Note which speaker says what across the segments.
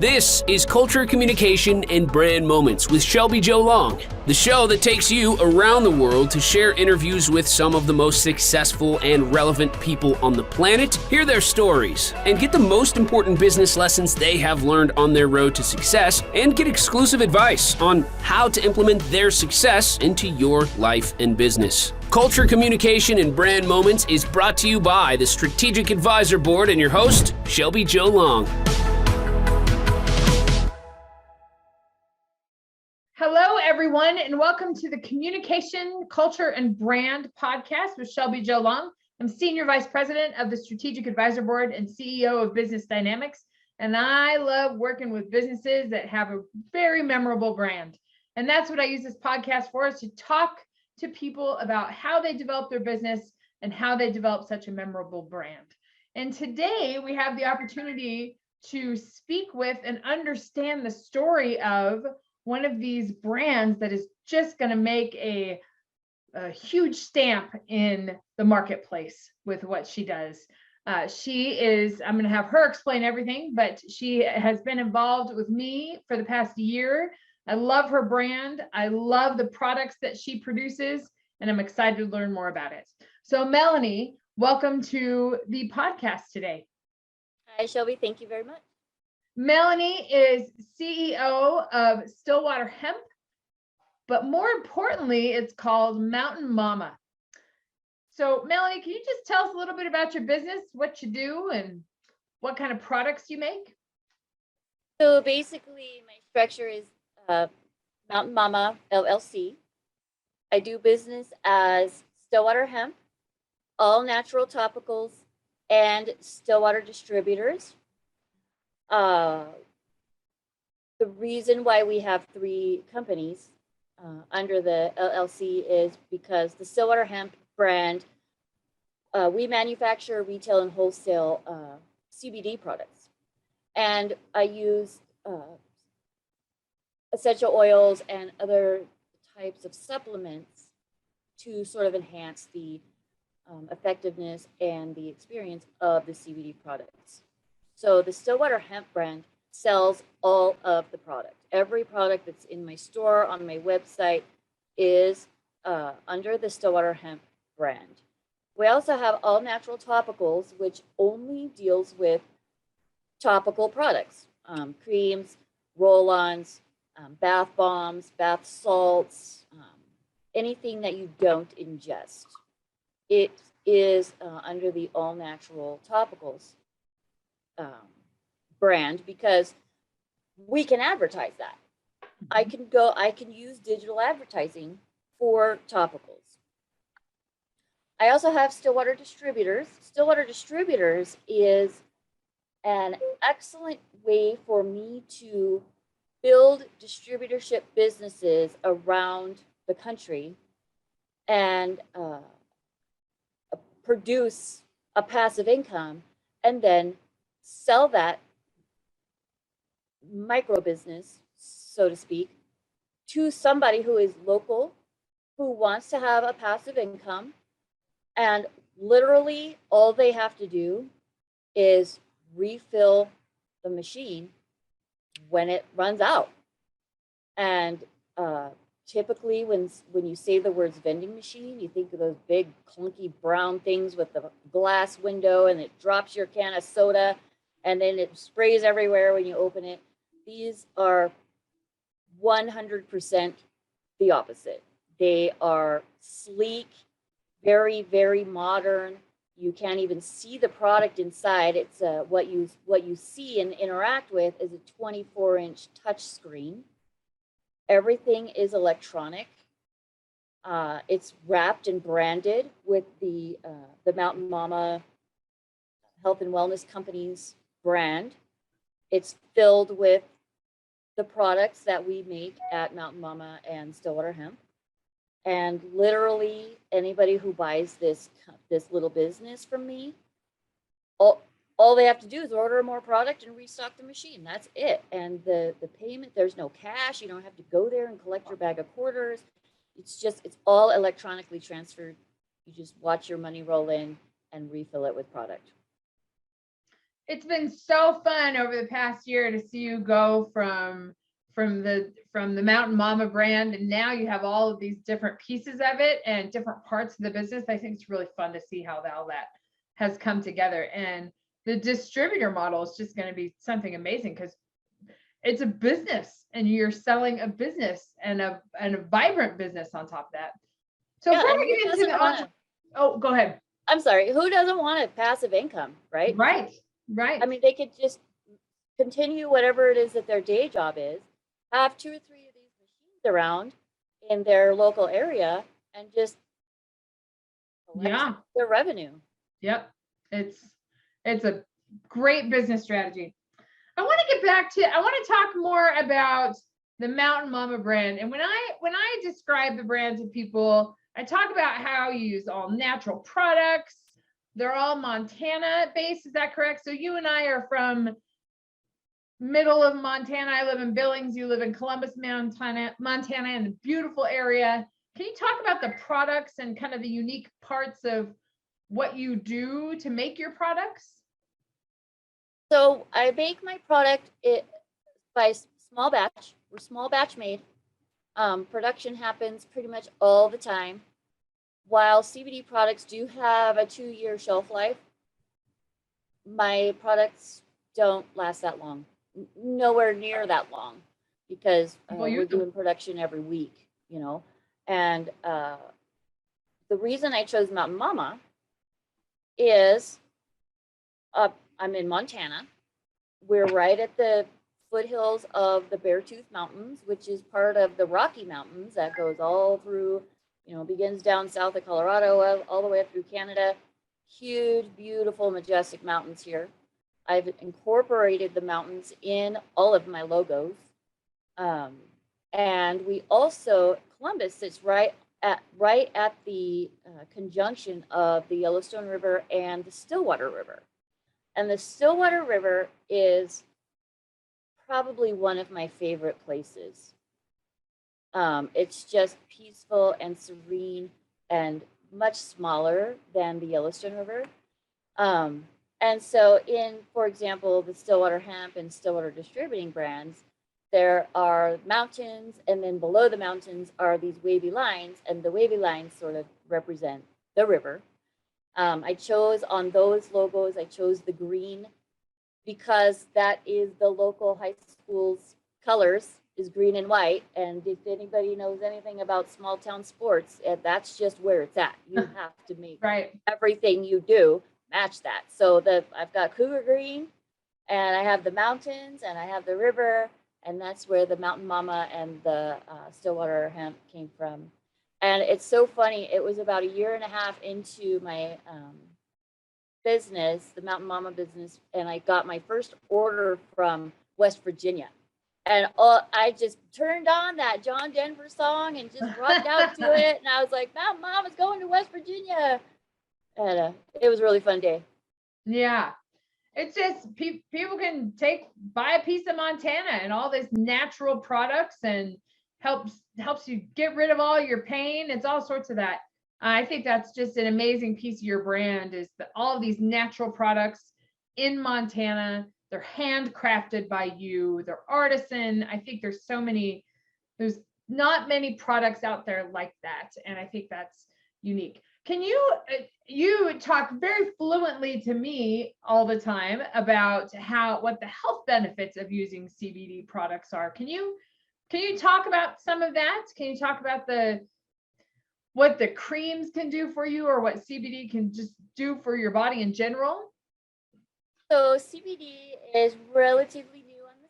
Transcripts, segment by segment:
Speaker 1: This is Culture, Communication, and Brand Moments with Shelby Joe Long, the show that takes you around the world to share interviews with some of the most successful and relevant people on the planet, hear their stories, and get the most important business lessons they have learned on their road to success, and get exclusive advice on how to implement their success into your life and business. Culture, Communication, and Brand Moments is brought to you by the Strategic Advisor Board and your host, Shelby Joe Long.
Speaker 2: Hello, everyone, and welcome to the Communication, Culture, and Brand podcast with Shelby Joe Long. I'm Senior Vice President of the Strategic Advisor Board and CEO of Business Dynamics, and I love working with businesses that have a very memorable brand. And that's what I use this podcast for, is to talk to people about how they develop their business and how they develop such a memorable brand. And today we have the opportunity to speak with and understand the story of one of these brands that is just going to make a huge stamp in the marketplace with what she does. I'm going to have her explain everything, but she has been involved with me for the past year. I love her brand. I love the products that she produces, and I'm excited to learn more about it. So Melanie, welcome to the podcast today.
Speaker 3: Hi, Shelby. Thank you very much.
Speaker 2: Melanie is CEO of Stillwater Hemp, but more importantly, it's called Mountain Mama. So Melanie, can you just tell us a little bit about your business, what you do, and what kind of products you make?
Speaker 3: So basically, my structure is Mountain Mama LLC. I do business as Stillwater Hemp, all natural topicals, and Stillwater distributors. The reason why we have three companies under the LLC is because the Stillwater Hemp brand, we manufacture, retail, and wholesale CBD products. And I use essential oils and other types of supplements to sort of enhance the effectiveness and the experience of the CBD products. So the Stillwater Hemp brand sells all of the product. Every product that's in my store, on my website, is under the Stillwater Hemp brand. We also have all natural topicals, which only deals with topical products, creams, roll-ons, bath bombs, bath salts, anything that you don't ingest. It is under the all natural topicals brand, because we can advertise that. I can use digital advertising for topicals. I also have Stillwater Distributors. Stillwater Distributors is an excellent way for me to build distributorship businesses around the country and produce a passive income, and then sell that micro business, so to speak, to somebody who is local, who wants to have a passive income, and literally all they have to do is refill the machine when it runs out. And typically when you say the words vending machine, you think of those big clunky brown things with the glass window, and it drops your can of soda and then it sprays everywhere when you open it. These are 100% the opposite. They are sleek, very, very modern. You can't even see the product inside. It's what you see and interact with is a 24-inch touch screen. Everything is electronic. It's wrapped and branded with the Mountain Mama Health and Wellness Company's brand. It's filled with the products that we make at Mountain Mama and Stillwater Hemp. And literally anybody who buys this little business from me, all they have to do is order more product and restock the machine. That's it. And the payment, there's no cash. You don't have to go there and collect your bag of quarters. It's all electronically transferred. You just watch your money roll in and refill it with product.
Speaker 2: it's been so fun over the past year to see you go from the Mountain Mama brand, and now you have all of these different pieces of it and different parts of the business. I think it's really fun to see how all that has come together. And the distributor model is just going to be something amazing because it's a business and you're selling a business and a vibrant business on top of that. So
Speaker 3: Yeah,
Speaker 2: before
Speaker 3: and
Speaker 2: we
Speaker 3: who
Speaker 2: get into
Speaker 3: doesn't
Speaker 2: the oh, go ahead.
Speaker 3: I'm sorry, who doesn't want a passive income, right?
Speaker 2: Right.
Speaker 3: I mean, they could just continue whatever it is that their day job is, have 2 or 3 of these machines around in their local area, and just collect their revenue.
Speaker 2: Yep. It's a great business strategy. I want to talk more about the Mountain Mama brand. And when I describe the brand to people, I talk about how you use all natural products. They're all Montana based. Is that correct? So you and I are from middle of Montana. I live in Billings. You live in Columbus, Montana, in a beautiful area. Can you talk about the products and kind of the unique parts of what you do to make your products?
Speaker 3: So I make my product by small batch. We're small batch made. Production happens pretty much all the time. While CBD products do have a 2-year shelf life, my products don't last that long. Nowhere near that long, because we're doing production every week, you know. And the reason I chose Mountain Mama is I'm in Montana. We're right at the foothills of the Beartooth Mountains, which is part of the Rocky Mountains that goes all through, you know, begins down south of Colorado, all the way up through Canada. Huge, beautiful, majestic mountains here. I've incorporated the mountains in all of my logos. And we also, Columbus sits right at the conjunction of the Yellowstone River and the Stillwater River. And the Stillwater River is probably one of my favorite places. It's just peaceful and serene and much smaller than the Yellowstone River. And so for example, the Stillwater Hemp and Stillwater Distributing brands, there are mountains, and then below the mountains are these wavy lines, and the wavy lines sort of represent the river. I chose on those logos, I chose the green because that is the local high school's colors, is green and white. And if anybody knows anything about small town sports, that's just where it's at. You have to make everything you do match that. So I've got cougar green, and I have the mountains, and I have the river, and that's where the Mountain Mama and the Stillwater Hemp came from. And it's so funny. It was about 1.5 years into my business, the Mountain Mama business, and I got my first order from West Virginia. And I just turned on that John Denver song and just rocked out to it. And I was like, Mountain Mama's going to West Virginia. And it was a really fun day.
Speaker 2: Yeah. It's just people can buy a piece of Montana and all this natural products, and helps you get rid of all your pain. It's all sorts of that. I think that's just an amazing piece of your brand, is that all of these natural products in Montana, they're handcrafted by you, they're artisan. I think there's not many products out there like that. And I think that's unique. Can you talk very fluently to me all the time about what the health benefits of using CBD products are? Can you talk about some of that? Can you talk about what the creams can do for you, or what CBD can just do for your body in general?
Speaker 3: So CBD is relatively new on the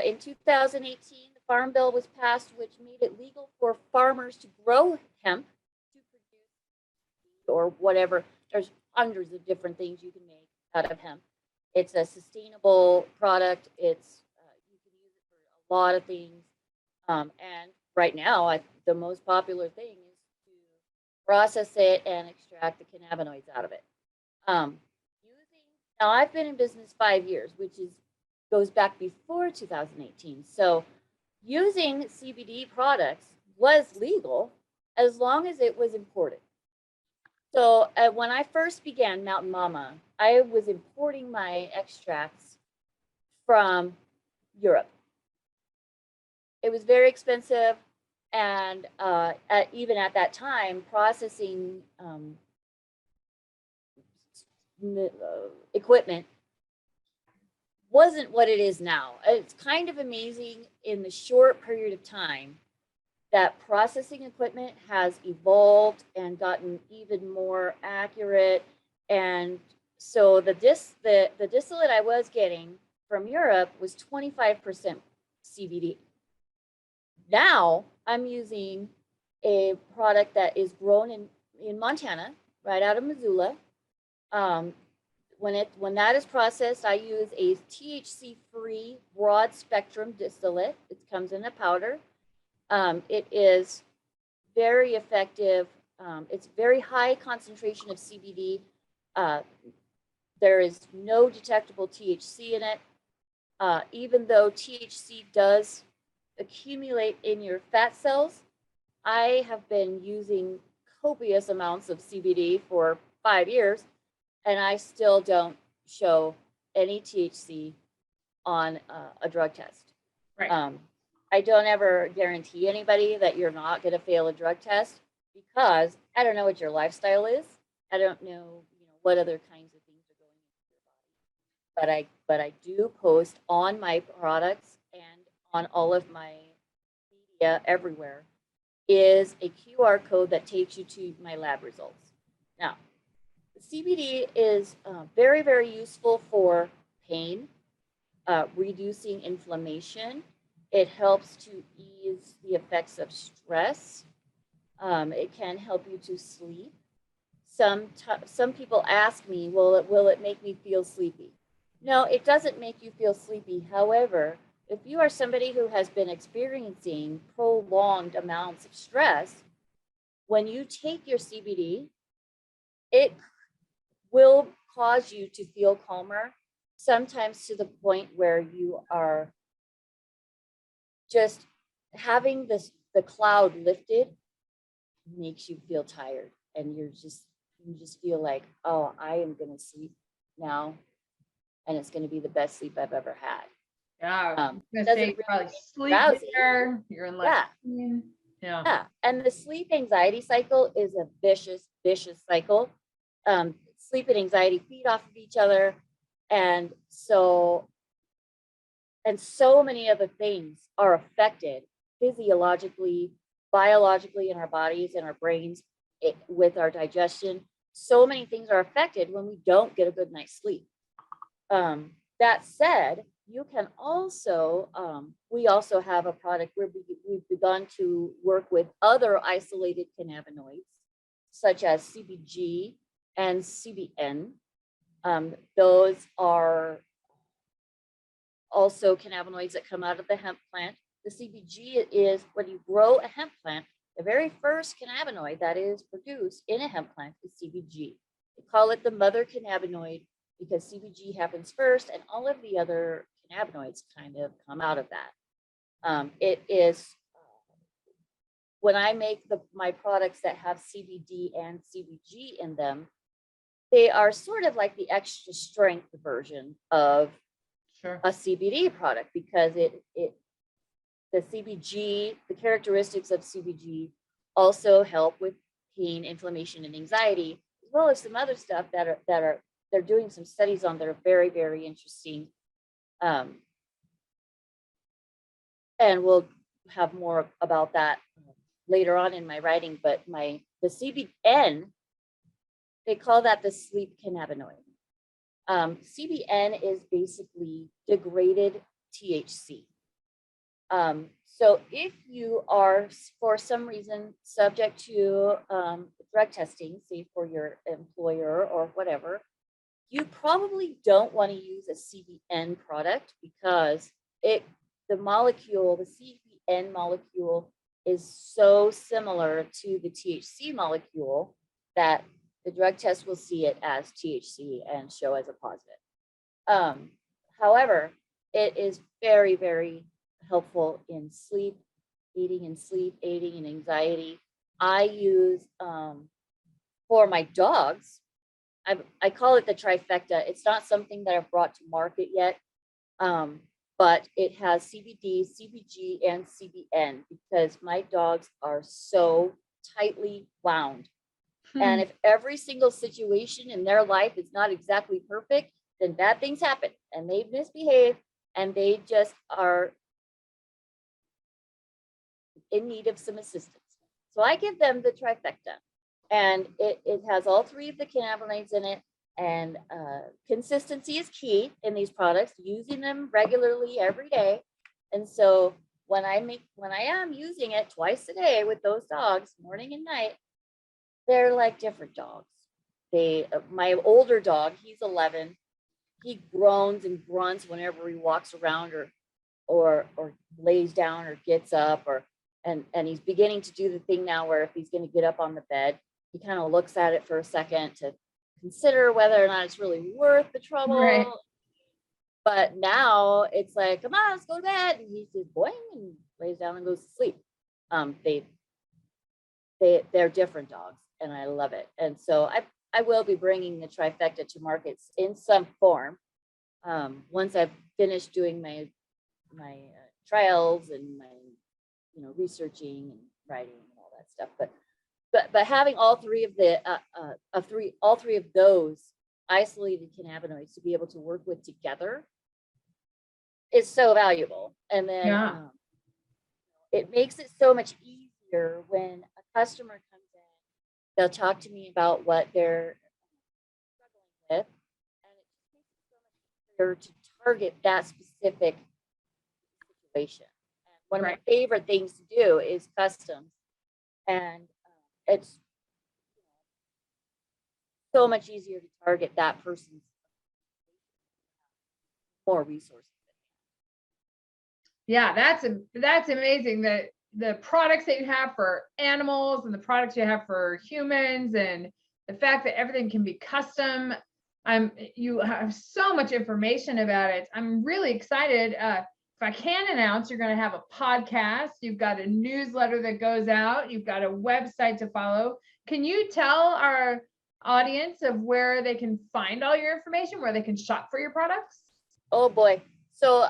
Speaker 3: scene. In 2018, the Farm Bill was passed, which made it legal for farmers to grow hemp to produce or whatever. There's hundreds of different things you can make out of hemp. It's a sustainable product. You can use it for a lot of things. And right now, the most popular thing is to process it and extract the cannabinoids out of it. Now, I've been in business 5 years, which goes back before 2018. So using CBD products was legal as long as it was imported. So when I first began Mountain Mama, I was importing my extracts from Europe. It was very expensive, and even at that time, processing equipment wasn't what it is now. It's kind of amazing in the short period of time that processing equipment has evolved and gotten even more accurate. And so the distillate I was getting from Europe was 25% CBD. Now I'm using a product that is grown in Montana, right out of Missoula. When that is processed, I use a THC-free broad spectrum distillate. It comes in a powder. It is very effective. It's very high concentration of CBD. There is no detectable THC in it. Even though THC does accumulate in your fat cells, I have been using copious amounts of CBD for 5 years, and I still don't show any THC on a drug test.
Speaker 2: Right.
Speaker 3: I don't ever guarantee anybody that you're not going to fail a drug test, because I don't know what your lifestyle is. I don't know, what other kinds of things are going into your body. But I do post on my products and on all of my media everywhere is a QR code that takes you to my lab results. Now, CBD is very, very useful for pain, reducing inflammation. It helps to ease the effects of stress. It can help you to sleep. Some people ask me, will it make me feel sleepy? No, it doesn't make you feel sleepy. However, if you are somebody who has been experiencing prolonged amounts of stress, when you take your CBD, it will cause you to feel calmer, sometimes to the point where you are just having the cloud lifted makes you feel tired, and you just feel like, oh, I am going to sleep now, and it's going to be the best sleep I've ever had.
Speaker 2: Yeah,
Speaker 3: Doesn't
Speaker 2: say
Speaker 3: really
Speaker 2: probably
Speaker 3: make you
Speaker 2: sleep
Speaker 3: drowsy.
Speaker 2: better. You're in less
Speaker 3: Yeah.
Speaker 2: pain. Yeah.
Speaker 3: Yeah, and the sleep anxiety cycle is a vicious cycle. Sleep and anxiety feed off of each other, and so many other things are affected physiologically, biologically in our bodies and our brains, with our digestion. So many things are affected when we don't get a good night's sleep. That said, you can also, we also have a product where we've begun to work with other isolated cannabinoids, such as CBG and CBN. Those are also cannabinoids that come out of the hemp plant. The CBG is when you grow a hemp plant, the very first cannabinoid that is produced in a hemp plant is CBG. They call it the mother cannabinoid because CBG happens first, and all of the other cannabinoids kind of come out of that. It is when I make my products that have CBD and CBG in them, they are sort of like the extra strength version of a CBD product, because the CBG, the characteristics of CBG also help with pain, inflammation, and anxiety, as well as some other stuff that they're doing some studies on that are very, very interesting. And we'll have more about that later on in my writing, but the CBN, they call that the sleep cannabinoid. CBN is basically degraded THC. So if you are, for some reason, subject to drug testing, say for your employer or whatever, you probably don't want to use a CBN product, because the CBN molecule is so similar to the THC molecule that the drug test will see it as THC and show as a positive. However, it is very, very helpful in sleep, aiding in anxiety. I use for my dogs, I call it the trifecta. It's not something that I've brought to market yet, but it has CBD, CBG, and CBN because my dogs are so tightly wound. And if every single situation in their life is not exactly perfect, then bad things happen and they misbehave and they just are in need of some assistance. So I give them the trifecta, and it has all three of the cannabinoids in it. And consistency is key in these products, using them regularly every day. And so when I am using it twice a day with those dogs, morning and night, they're like different dogs. My older dog, he's 11. He groans and grunts whenever he walks around or lays down or gets up and he's beginning to do the thing now where if he's going to get up on the bed, he kind of looks at it for a second to consider whether or not it's really worth the trouble.
Speaker 2: Right.
Speaker 3: But now it's like, come on, let's go to bed. And he just boing and lays down and goes to sleep. They're different dogs, and I love it. And so I will be bringing the trifecta to markets in some form once I've finished doing my trials and my researching and writing and all that stuff. But having all three of those isolated cannabinoids to be able to work with together is so valuable. And then it makes it so much easier when a customer comes in. They'll talk to me about what they're struggling with, and it just makes it so much easier to target that specific situation. And one of my favorite things to do is customs, and it's so much easier to target that person's more resources.
Speaker 2: Yeah, that's amazing. The products that you have for animals and the products you have for humans, and the fact that everything can be custom. You have so much information about it. I'm really excited. If I can announce, you're going to have a podcast. You've got a newsletter that goes out. You've got a website to follow. Can you tell our audience of where they can find all your information, where they can shop for your products?
Speaker 3: Oh boy. So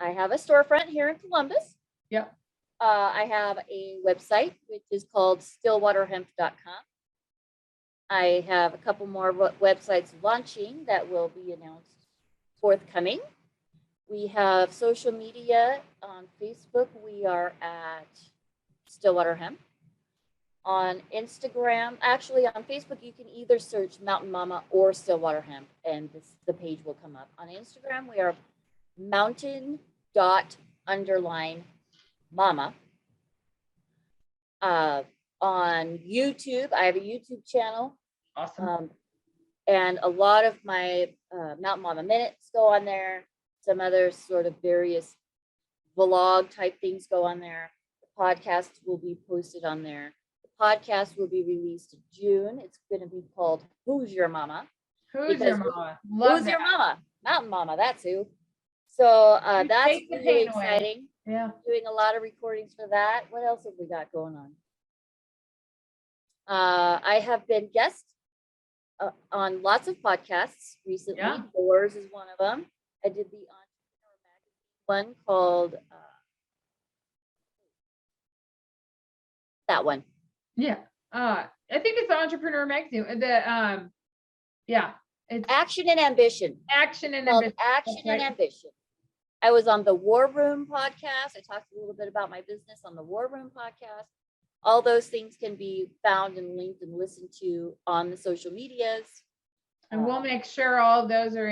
Speaker 3: I have a storefront here in Columbus.
Speaker 2: Yep.
Speaker 3: I have a website, which is called stillwaterhemp.com. I have a couple more websites launching that will be announced forthcoming. We have social media on Facebook. We are at Stillwater Hemp. On Instagram, actually on Facebook, you can either search Mountain Mama or Stillwater Hemp, and the page will come up. On Instagram, we are mountain._mama. On YouTube, I have a YouTube channel.
Speaker 2: Awesome.
Speaker 3: And a lot of my Mountain Mama minutes go on there. Some other sort of various vlog type things go on there. The podcast will be posted on there. The podcast will be released in June. It's going to be called Who's Your Mama?
Speaker 2: Who's Your Mama?
Speaker 3: Who's Your Mama? Mountain Mama, that's who. So that's really exciting.
Speaker 2: Yeah.
Speaker 3: Doing a lot of recordings for that. What else have we got going on? I have been guest on lots of podcasts recently.
Speaker 2: Yeah.
Speaker 3: Yours is one of them. I did the Entrepreneur Magazine one called that one.
Speaker 2: Yeah. I think it's the Entrepreneur Magazine. It's
Speaker 3: Action and Ambition.
Speaker 2: Action and
Speaker 3: Ambition.
Speaker 2: Ambition.
Speaker 3: I was on the War Room podcast. I talked a little bit about my business on the War Room podcast. All those things can be found and linked and listened to on the social medias.
Speaker 2: And we'll make sure all of those are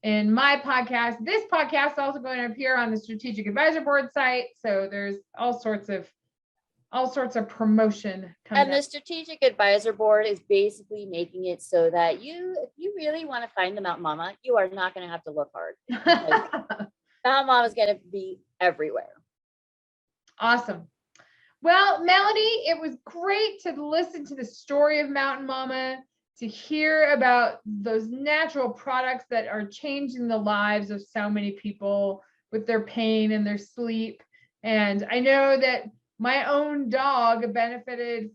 Speaker 2: in my podcast. This podcast is also going to appear on the Strategic Advisor Board site. So there's all sorts of promotion coming
Speaker 3: And the Strategic Advisor Board is basically making it so that if you really want to find the Mountain Mama, you are not going to have to look hard. Mountain Mama is going to be everywhere.
Speaker 2: Awesome. Well, Melanie, it was great to listen to the story of Mountain Mama, to hear about those natural products that are changing the lives of so many people with their pain and their sleep. And I know that my own dog benefits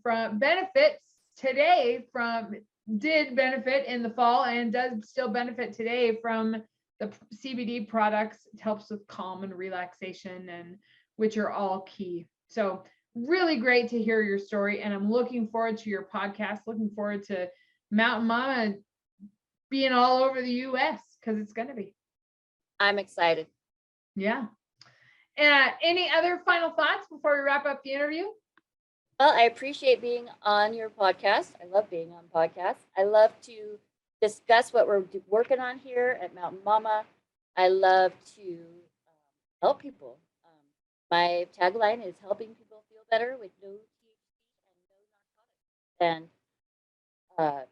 Speaker 2: did benefit in the fall and does still benefit today from the CBD products. It helps with calm and relaxation, and which are all key. So really great to hear your story. And I'm looking forward to your podcast, looking forward to Mountain Mama being all over the US, because it's going to be.
Speaker 3: I'm excited.
Speaker 2: Yeah. Any other final thoughts before we wrap up the interview?
Speaker 3: Well, I appreciate being on your podcast. I love being on podcasts. I love to discuss what we're working on here at Mountain Mama. I love to help people. My tagline is helping people feel better with no THC and no narcotics. And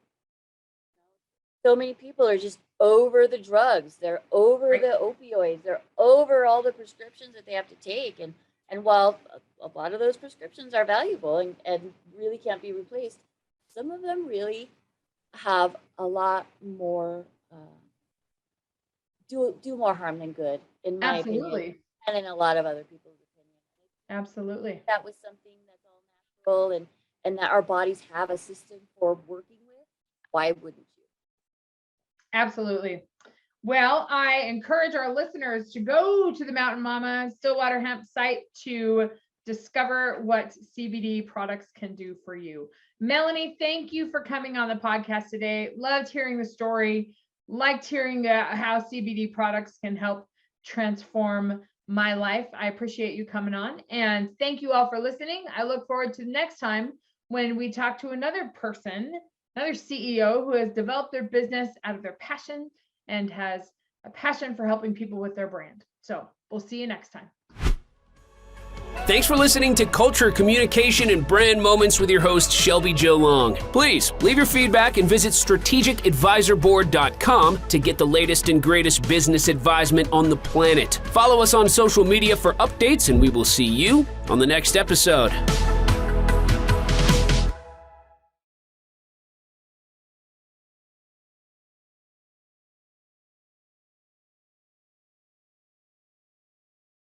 Speaker 3: so many people are just over the drugs. They're over the opioids. They're over all the prescriptions that they have to take. And while a lot of those prescriptions are valuable and really can't be replaced, some of them really have a lot more, do more harm than good, in my opinion, and in a lot of other people's opinion.
Speaker 2: Absolutely.
Speaker 3: That was something that's all natural and that our bodies have a system for working with. Why wouldn't you?
Speaker 2: Absolutely. Well, I encourage our listeners to go to the Mountain Mama Stillwater Hemp site to discover what CBD products can do for you. Melanie, thank you for coming on the podcast today. Loved hearing the story. Liked hearing how CBD products can help transform my life. I appreciate you coming on. And thank you all for listening. I look forward to the next time when we talk to another person, another CEO who has developed their business out of their passion and has a passion for helping people with their brand. So we'll see you next time.
Speaker 1: Thanks for listening to Culture, Communication, and Brand Moments with your host, Shelby Jo Long. Please leave your feedback and visit strategicadvisorboard.com to get the latest and greatest business advisement on the planet. Follow us on social media for updates, and we will see you on the next episode.